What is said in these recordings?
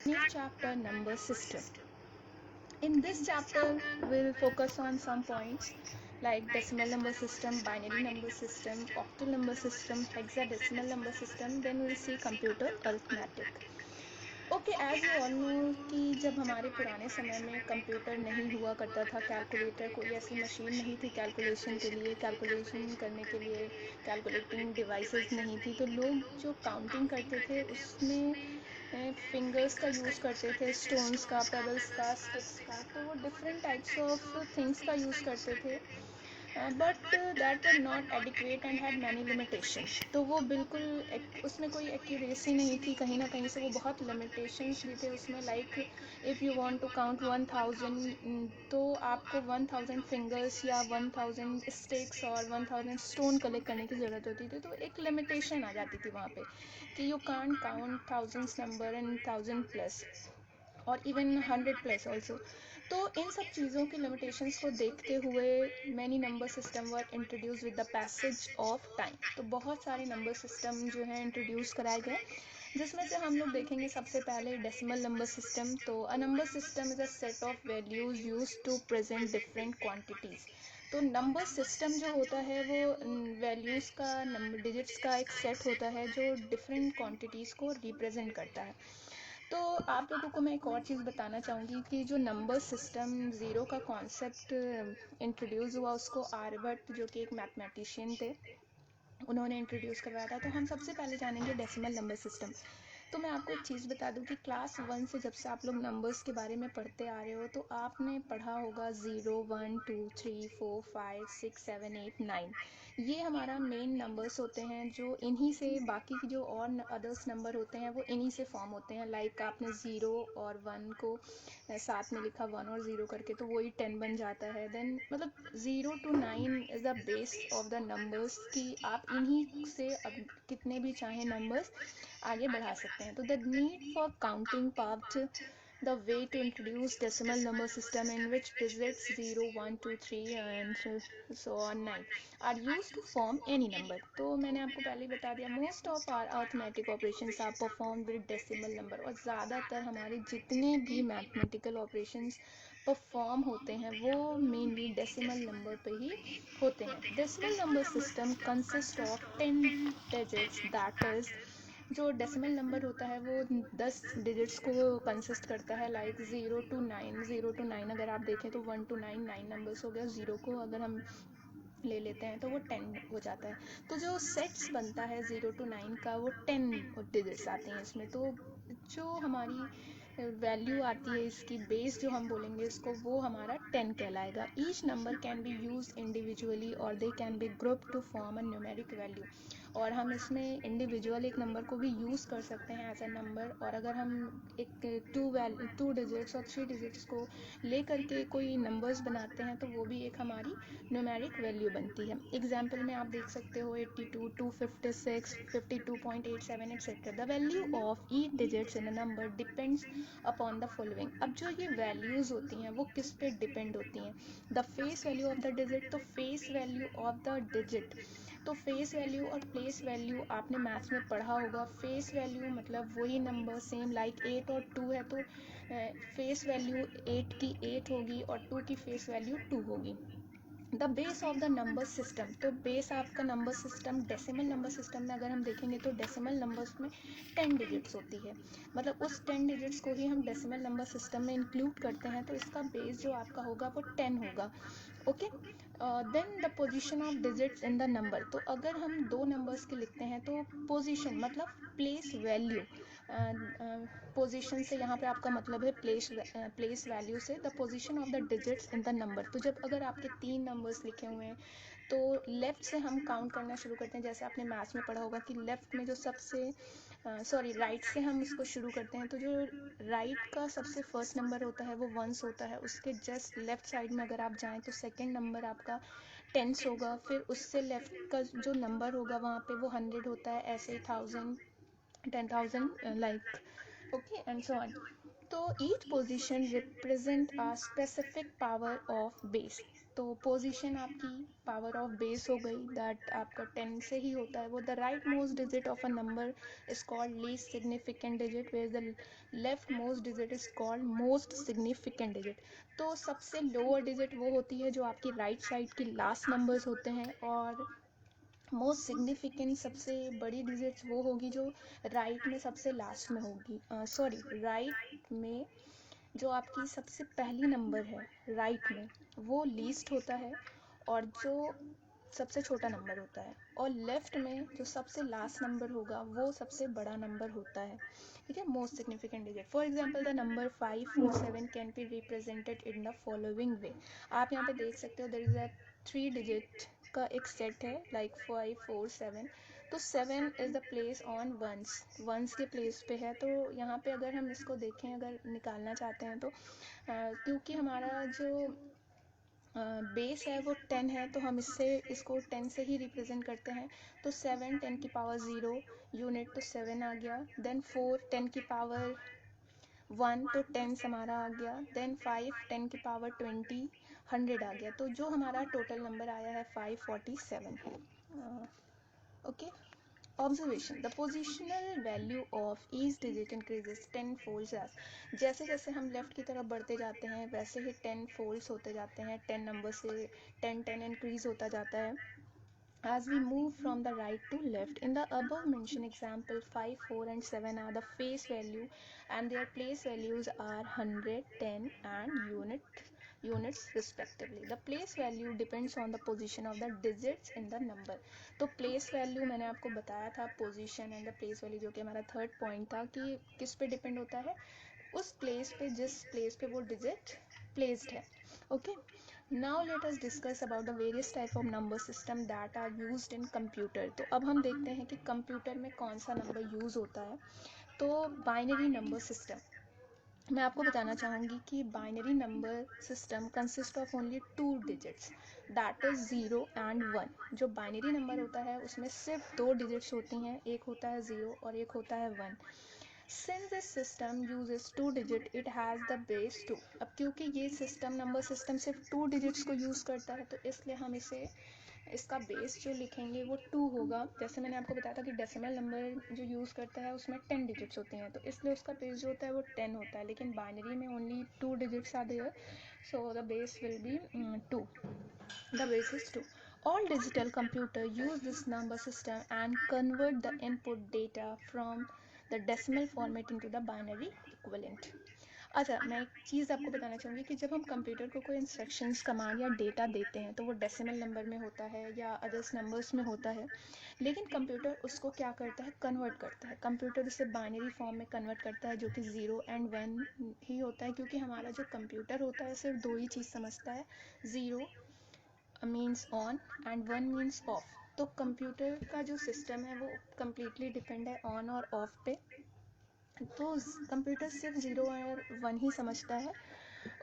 new chapter, number system. In this chapter, we'll focus on some points like decimal number system, binary number system, octal number system, hexadecimal number system. Then we'll see computer arithmetic. Okay, as you all know कि जब हमारे पुराने समय में computer नहीं हुआ करता था, कैलकुलेटर, कोई ऐसी मशीन नहीं थी कैलकुलेशन के लिए, कैलकुलेशन करने के लिए कैलकुलेटिंग डिवाइसेस नहीं थी, तो लोग जो काउंटिंग करते थे उसमें फिंगर्स का यूज़ करते थे, स्टोन्स का, पेबल्स का, स्टिक्स का, तो वो डिफरेंट टाइप्स ऑफ थिंग्स का यूज़ करते थे, but that were not adequate and had many limitation. तो वो बिल्कुल उसमें कोई एक्यूरेसी नहीं थी, कहीं ना कहीं से वो बहुत लिमिटेशंस भी थे उसमें, like if you want to count 1000 तो आपको 1000 फिंगर्स या 1000 स्टिक्स और 1000 स्टोन कलेक्ट करने की ज़रूरत होती थी, तो एक लिमिटेशन आ जाती थी वहाँ पे कि you can't count thousands number and 1000+ और इवन 100+ ऑल्सो। तो इन सब चीज़ों की लिमिटेशंस को देखते हुए many number system were introduce with the passage of time. तो बहुत सारे नंबर सिस्टम जो हैं इंट्रोड्यूस कराए गए, जिसमें से हम लोग देखेंगे सबसे पहले डेसिमल नंबर सिस्टम। तो a number system is a set of values use to present different quantities. तो नंबर सिस्टम जो होता है वो वैल्यूज़ का, नंबर डिजिट्स का एक सेट होता है जो डिफरेंट क्वांटिटीज़ को रिप्रेजेंट करता है। तो आप लोगों को मैं एक और चीज़ बताना चाहूँगी कि जो नंबर सिस्टम ज़ीरो का कॉन्सेप्ट इंट्रोड्यूस हुआ, उसको आर्यभट्ट जो कि एक मैथमेटिशियन थे, उन्होंने इंट्रोड्यूस करवाया था। तो हम सबसे पहले जानेंगे डेसिमल नंबर सिस्टम। तो मैं आपको एक चीज़ बता दूं कि क्लास 1 से जब से आप लोग नंबर्स के बारे में पढ़ते आ रहे हो, तो आपने पढ़ा होगा 0 1 2 3 4 5 6 7 8 9। ये हमारा मेन नंबर्स होते हैं, जो इन्हीं से बाकी की जो और अदर्स नंबर होते हैं वो इन्हीं से फॉर्म होते हैं। लाइक आपने 0 और 1 को साथ में लिखा, 1 और 0 करके, तो वही 10 बन जाता है। देन मतलब 0 to 9 is the base of the numbers, कि आप इन्हीं से अब कितने भी चाहें नंबर्स आगे बढ़ा सकते हैं। तो the need for counting part the way to introduce decimal number system in which digits 0 1 2 3 and so on 9 are used to form any number। तो मैंने आपको पहले ही बता दिया, most of our arithmetic operations are perform with decimal number, और ज़्यादातर हमारे जितने भी मैथमेटिकल ऑपरेशंस परफॉर्म होते हैं वो मेनली डेसिमल नंबर पे ही होते हैं। Decimal number system consist of 10 digits, that is जो डेसिमल नंबर होता है वो 10 डिजिट्स को कंसिस्ट करता है, लाइक 0 to 9। 0 to 9 अगर आप देखें तो 1 to 9 9 नंबर्स हो गया, 0 को अगर हम ले लेते हैं तो वो 10 हो जाता है। तो जो सेट्स बनता है 0 to 9 का, वो 10 डिजिट्स आते हैं इसमें। तो जो हमारी वैल्यू आती है, इसकी बेस जो हम बोलेंगे इसको, वो हमारा 10 कहलाएगा। Each number can be use individually और they can be group to form a numeric value. और हम इसमें इंडिविजुअल एक नंबर को भी यूज़ कर सकते हैं एज अ नंबर, और अगर हम एक टू डिजिट्स और 3 डिजिट्स को ले करके कोई नंबर्स बनाते हैं तो वो भी एक हमारी न्यूमेरिक वैल्यू बनती है। एग्जाम्पल में आप देख सकते हो 82 256 52.87 etcetera. The value of each digits in a number depends upon the following. अब जो ये वैल्यूज़ होती हैं वो किस पे डिपेंड होती हैं? The face value of the digit. तो face value of the digit, तो फेस वैल्यू और प्लेस वैल्यू आपने मैथ्स में पढ़ा होगा। फेस वैल्यू मतलब वही नंबर, सेम लाइक 8 और 2 है, तो फेस वैल्यू 8 की 8 होगी और 2 की फेस वैल्यू 2 होगी। The base of the number system, तो बेस आपका number system, decimal number system में अगर हम देखेंगे तो डेसिमल नंबर्स में 10 डिजिट्स होती है, मतलब उस 10 डिजिट्स को ही हम डेसिमल नंबर सिस्टम में इंक्लूड करते हैं, तो इसका बेस जो आपका होगा वो 10 होगा। Okay, then the position of digits in the number. तो अगर हम दो नंबर्स के लिखते हैं तो पोजीशन मतलब प्लेस वैल्यू, पोजीशन से यहाँ पे आपका मतलब है प्लेस वैल्यू से, the position of the digits in the number. तो जब अगर आपके 3 नंबर्स लिखे हुए हैं तो लेफ्ट से हम काउंट करना शुरू करते हैं। जैसे आपने मैथ्स में पढ़ा होगा कि लेफ्ट में जो सबसे सॉरी राइट से हम इसको शुरू करते हैं, तो जो राइट का सबसे फर्स्ट नंबर होता है वो वंस होता है। उसके जस्ट लेफ्ट साइड में अगर आप जाएं तो सेकंड नंबर आपका टेंस होगा, फिर उससे लेफ्ट का जो नंबर होगा वहाँ पे वो 100 होता है, ऐसे ही 1000 10,000 like, okay and so on. तो each position represent a specific power of base. तो पोजीशन आपकी पावर ऑफ बेस हो गई, दैट आपका 10 से ही होता है वो। The right most digit of a number is called least significant digit, where the left most digit is called most significant digit. तो सबसे लोअर डिजिट वो होती है जो आपकी राइट साइड की लास्ट नंबर्स होते हैं, और मोस्ट सिग्निफिकेंट सबसे बड़ी डिजिट्स वो होगी जो राइट में सबसे लास्ट में होगी। सॉरी, राइट में जो आपकी सबसे पहली नंबर है राइट में वो लीस्ट होता है, और जो सबसे छोटा नंबर होता है, और लेफ्ट में जो सबसे लास्ट नंबर होगा वो सबसे बड़ा नंबर होता है। ठीक है, most significant digit. For example the number 547 can be represented in the following वे। आप यहाँ पे देख सकते हो देयर इज अ 3 डिजिट का एक सेट है, लाइक 547। तो 7 is the place on ones, ones के प्लेस पे है। तो यहाँ पे अगर हम इसको देखें, अगर निकालना चाहते हैं तो क्योंकि हमारा जो बेस है वो 10 है, तो हम इसको 10 से ही रिप्रेजेंट करते हैं। तो 7 10 की पावर 0 यूनिट, तो 7 आ गया। देन 4 10 की पावर 1, तो 10 हमारा आ गया। देन 5 10 की पावर 20 100 आ गया। तो जो हमारा टोटल नंबर आया है 547 है। Okay, observation, the positional value of each digit increases 10 folds as. जैसे जैसे हम लेफ्ट की तरफ बढ़ते जाते हैं वैसे ही 10 फोल्ड्स होते जाते हैं, 10 नंबर से 10 10 इंक्रीज होता जाता है as we move from the right to left. In the above mentioned example, 5 4 and 7 are the face value and their place values are 100 10 and units respectively. The place value depends on the position of the digits in the number. तो place value मैंने आपको बताया था, position and the place value, जो कि हमारा third point था कि किस पे डिपेंड होता है, उस प्लेस पे, जिस प्लेस पे वो डिजिट प्लेस्ड है। Okay, now let us discuss about the various type of number system that are used in computer. तो अब हम देखते हैं कि कंप्यूटर में कौन सा नंबर यूज़ होता है। तो बाइनरी नंबर सिस्टम, मैं आपको बताना चाहूँगी कि binary number system consist of only 2 digits, that is 0 and 1। जो बाइनरी नंबर होता है उसमें सिर्फ 2 डिजिट्स होती हैं, एक होता है 0 और एक होता है 1। Since this system uses 2 digit, it has the base 2। अब क्योंकि ये सिस्टम नंबर सिस्टम सिर्फ 2 डिजिट्स को यूज़ करता है, तो इसलिए हम इसका बेस जो लिखेंगे वो 2 होगा। जैसे मैंने आपको बताया था कि डेसिमल नंबर जो यूज़ करता है उसमें 10 डिजिट्स होती हैं, तो इसलिए उसका बेस जो होता है वो 10 होता है। लेकिन बाइनरी में only 2 digits are there, so the base will be 2। The base is 2. All digital computer use this number system and convert the input data from the decimal format into the binary equivalent. अच्छा, मैं एक चीज़ आपको बताना चाहूँगी कि जब हम computer को कोई इंस्ट्रक्शंस कमांड या डेटा देते हैं तो वो डेसिमल नंबर में होता है या अदर्स नंबर्स में होता है, लेकिन कंप्यूटर उसको क्या करता है, कन्वर्ट करता है। कंप्यूटर उसे बाइनरी फॉर्म में कन्वर्ट करता है, जो कि 0 एंड 1 ही होता है, क्योंकि हमारा जो कंप्यूटर होता है सिर्फ दो ही चीज़ समझता है, 0 means on and 1 means of. तो कंप्यूटर का जो सिस्टम है वो कम्प्लीटली डिपेंड है ऑन और ऑफ पे। तो कंप्यूटर सिर्फ 0 और 1 ही समझता है।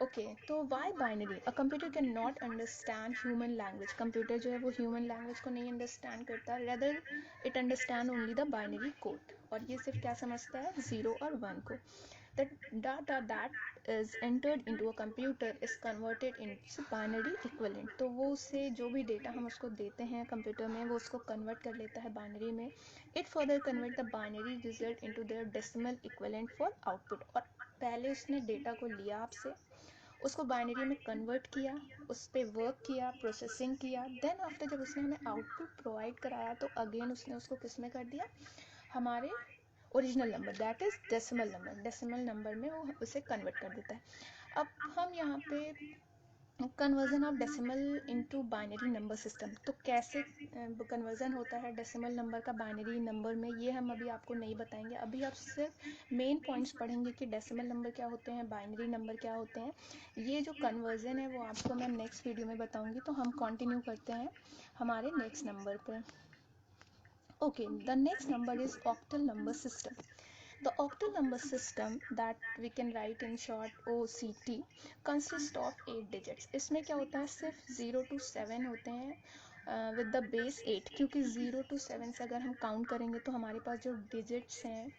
ओके, तो why binary? A computer can not understand human language. Computer जो है वो ह्यूमन लैंग्वेज को नहीं अंडरस्टैंड करता, rather it understand only the binary code. और ये सिर्फ क्या समझता है, 0 और 1 को। The data that is entered into a computer is converted into binary equivalent। तो वो उससे जो भी डेटा हम उसको देते हैं कंप्यूटर में, वो उसको कन्वर्ट कर लेता है बाइनरी में। It further convert the binary result into their decimal equivalent for output। और पहले उसने डेटा को लिया आपसे, उसको बाइनरी में कन्वर्ट किया, उस पर वर्क किया, प्रोसेसिंग किया, देन आफ्टर जब उसने हमें आउटपुट प्रोवाइड कराया तो अगेन उसने उसको किस में कर दिया, हमारे original number, that is decimal number. Decimal number में वो उसे कन्वर्ट कर देता है। अब हम यहाँ पे conversion of decimal into binary number system, तो कैसे कन्वर्जन होता है डेसिमल नंबर का बाइनरी नंबर में, ये हम अभी आपको नहीं बताएंगे। अभी आप सिर्फ मेन पॉइंट्स पढ़ेंगे कि डेसिमल नंबर क्या होते हैं, बाइनरी नंबर क्या होते हैं। ये जो कन्वर्जन है वो आपको मैं नेक्स्ट वीडियो में बताऊंगी। तो हम कंटिन्यू करते हैं हमारे नेक्स्ट नंबर पे। Okay, the next number is octal number system. The octal number system that we can write in short OCT consists of 8 digits. इसमें क्या होता है, सिर्फ 0 to 7 होते हैं with the base 8, क्योंकि 0 to 7 से अगर हम काउंट करेंगे तो हमारे पास जो डिजिट्स हैं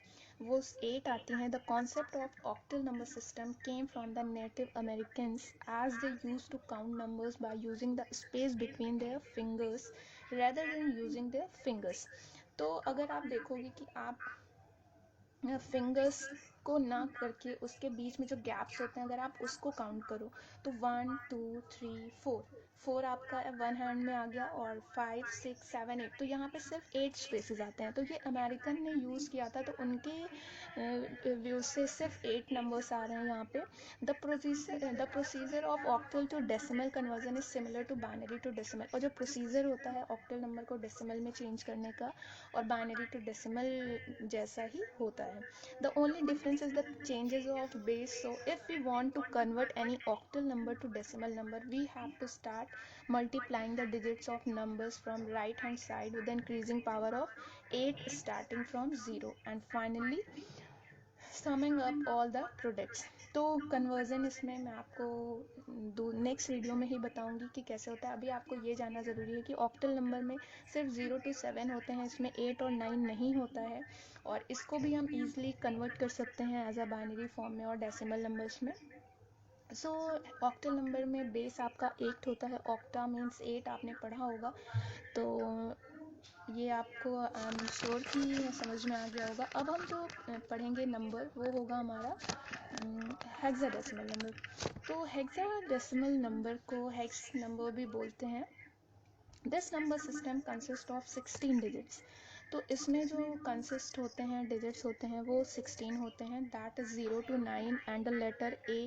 वो 8 आती हैं. The concept of octal number system came from the native Americans as they use to count numbers by using the space between their fingers rather than using their fingers. तो अगर आप देखोगे कि आप फिंगर्स को ना करके उसके बीच में जो गैप्स होते हैं अगर आप उसको काउंट करो तो 1 2 3 4 आपका वन हैंड में आ गया और 5 6 7 8. तो यहाँ पे सिर्फ 8 स्पेसेस आते हैं. तो ये अमेरिकन ने यूज़ किया था तो उनके व्यू से सिर्फ 8 नंबर्स आ रहे हैं यहाँ पे. The procedure of octal to decimal conversion is similar to binary to decimal. और जो प्रोसीजर होता है ऑक्टल नंबर को डेसिमल में चेंज करने का और बाइनरी टू डेसिमल जैसा ही होता है. The only difference is the changes of base. So if we want to convert any octal number to decimal number, we have to start multiplying the digits of numbers from right hand side with the increasing power of 8 starting from 0 and finally summing up all the products. तो conversion इसमें मैं आपको next video में ही बताऊंगी कि कैसे होता है. अभी आपको ये जानना ज़रूरी है कि ऑक्टल नंबर में सिर्फ 0 to 7 होते हैं, इसमें 8 और 9 नहीं होता है. और इसको भी हम ईजिली कन्वर्ट कर सकते हैं एज अ बाइनरी फॉर्म में और डेसिमल नंबर्स में. सो ऑक्टल नंबर में बेस आपका 8 होता है. ऑक्टा मीन्स 8 आपने पढ़ा होगा. तो ये आपको आई एम श्योर कि समझ में आ गया होगा. अब हम जो पढ़ेंगे नंबर वो होगा हमारा हेक्साडेसिमल नंबर. तो हेक्साडेसिमल नंबर को हेक्स नंबर भी बोलते हैं. This number system consist of 16 digits. तो इसमें जो कंसिस्ट होते हैं डिजिट्स होते हैं वो 16 होते हैं. That is 0 to 9 and the letter A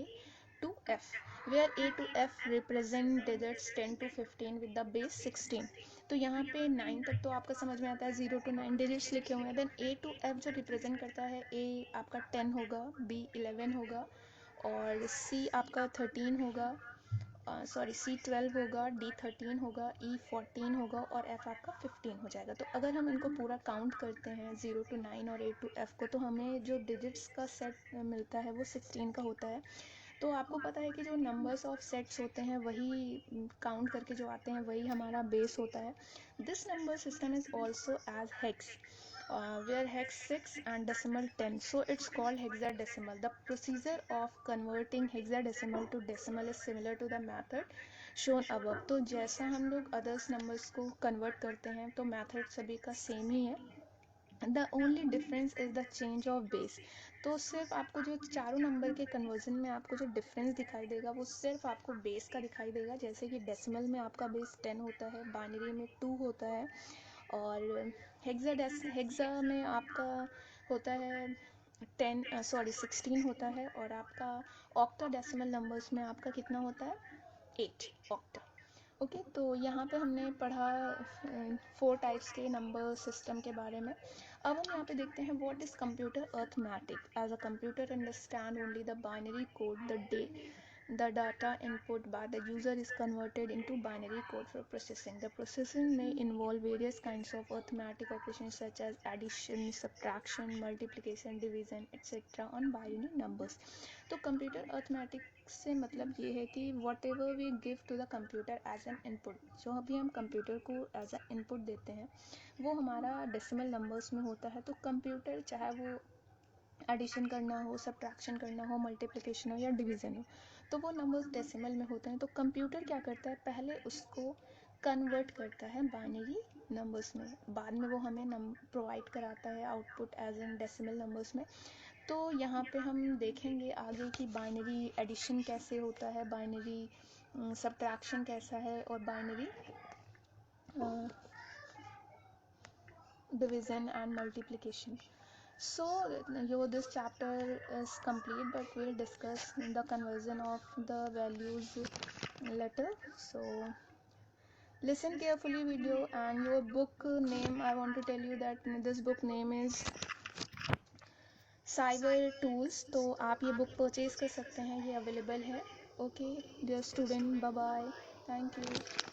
to F, where A to F represent digits 10 to 15 with the base 16. तो यहाँ पे 9 तक तो आपका समझ में आता है, 0 to 9 डिजिट्स लिखे हुए हैं. देन A to F जो रिप्रेजेंट करता है, A आपका 10 होगा, B 11 होगा और C आपका 13 होगा, C 12 होगा, D 13 होगा, E 14 होगा और F आपका 15 हो जाएगा. तो अगर हम इनको पूरा काउंट करते हैं 0 to 9 और A to F को तो हमें जो डिजिट्स का सेट मिलता है वो 16 का होता है. तो आपको पता है कि जो नंबर्स ऑफ सेट्स होते हैं वही काउंट करके जो आते हैं वही हमारा बेस होता है. This number system is also as hex, where hex 6 and decimal 10, so it's called hexadecimal. The procedure of converting hexadecimal to decimal is similar to the method shown above. तो जैसा हम लोग अदर्स नंबर्स को convert करते हैं तो method सभी का सेम ही है. The only difference is the change of base. तो सिर्फ आपको जो चारों नंबर के कन्वर्जन में आपको जो डिफरेंस दिखाई देगा वो सिर्फ आपको बेस का दिखाई देगा. जैसे कि डेसिमल में आपका बेस 10 होता है, बाइनरी में 2 होता है और हेक्सा में आपका होता है 16 होता है और आपका ऑक्टा डेसिमल नंबर्स में आपका कितना होता है 8 ऑक्टा. ओके, तो यहाँ पे हमने पढ़ा 4 टाइप्स के नंबर सिस्टम के बारे में. अब हम यहाँ पे देखते हैं what is computer arithmetic. As a computer understand only the binary code. The data input by the user is converted into binary code for processing. The processing may involve various kinds of arithmetic operations such as addition, subtraction, multiplication, division, etc. on binary numbers. तो computer arithmetic से मतलब ये है कि whatever we give to the computer as an input, जो अभी हम computer को एज एन इनपुट देते हैं वो हमारा डेसिमल नंबर्स में होता है. तो कंप्यूटर चाहे वो एडिशन करना हो, सब्ट्रैक्शन करना हो, मल्टीप्लिकेशन हो या डिवीज़न हो, तो वो नंबर्स डेसिमल में होते हैं. तो कंप्यूटर क्या करता है, पहले उसको कन्वर्ट करता है बाइनरी नंबर्स में, बाद में वो हमें प्रोवाइड कराता है output as an decimal numbers में. तो यहाँ पे हम देखेंगे आगे कि बाइनरी एडिशन कैसे होता है, बाइनरी सब्ट्रैक्शन कैसा है और binary division and multiplication. So this chapter is complete, but we'll discuss the conversion of the values later. So listen carefully video. And your book name, I want to tell you that this book name is Cyber Tools. तो आप ये book purchase कर सकते हैं, ये available है. Okay dear student, bye bye, thank you.